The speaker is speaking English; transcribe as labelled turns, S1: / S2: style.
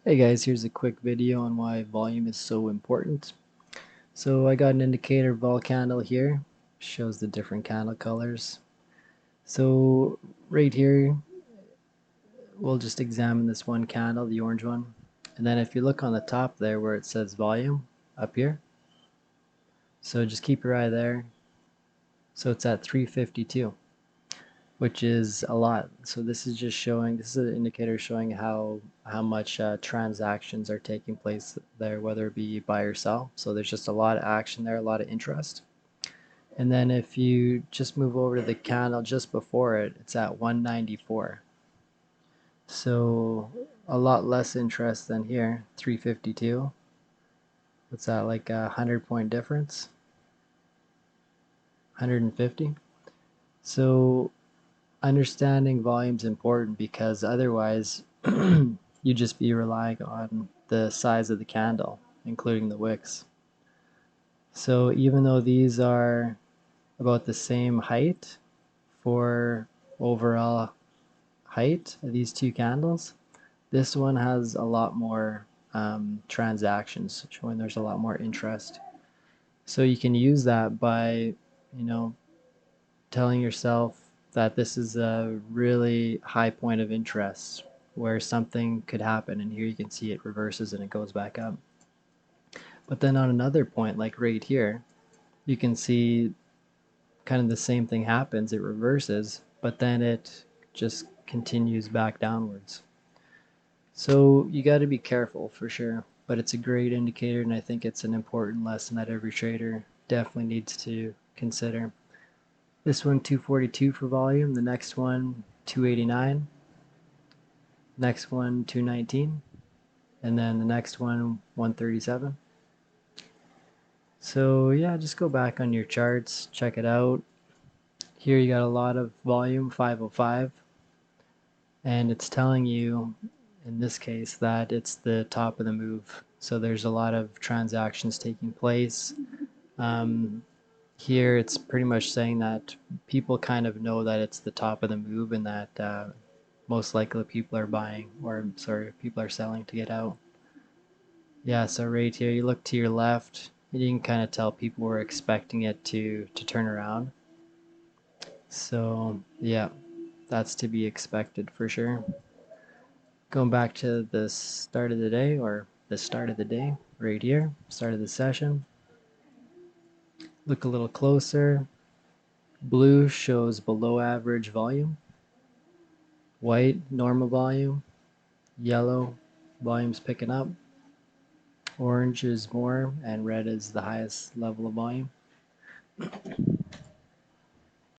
S1: Hey guys, here's a quick video on why volume is so important. So I got an indicator vol candle here, shows the different candle colors. So right here, we'll just examine this one candle, the orange one. And then if you look on the top there where it says volume, up here, so just keep your eye there. So it's at 352, which is a lot. So this is just showing, this is an indicator showing how much transactions are taking place there, whether it be buy or sell. So there's just a lot of action there, a lot of interest. And then if you just move over to the candle just before it, it's at 194. So a lot less interest than here, 352. What's that, like a 100-point difference? 150. So understanding volume is important because otherwise you just be relying on the size of the candle, including the wicks. So even though these are about the same height for overall height of these two candles, this one has a lot more transactions, showing there's a lot more interest. So you can use that by, you know, telling yourself that this is a really high point of interest where something could happen, and here you can see it reverses and it goes back up. But then on another point, like right here, you can see kind of the same thing happens. It reverses, but then it just continues back downwards. So you got to be careful for sure, but it's a great indicator, and I think it's an important lesson that every trader definitely needs to consider. This one 242 for volume, the next one 289, next one 219, and then the next one 137. So yeah, just go back on your charts, check it out. Here you got a lot of volume, 505, and it's telling you in this case that it's the top of the move. So there's a lot of transactions taking place. Um, Here it's pretty much saying that people kind of know that it's the top of the move, and that most likely people are buying, or sorry, people are selling to get out. Yeah, so right here you look to your left, and you can kind of tell people were expecting it to turn around. So yeah, that's to be expected for sure. Going back to the start of the day, or the start of the day right here, start of the session. Look a little closer. Blue shows below average volume. White, normal volume. Yellow, volume's picking up. Orange is more, and red is the highest level of volume.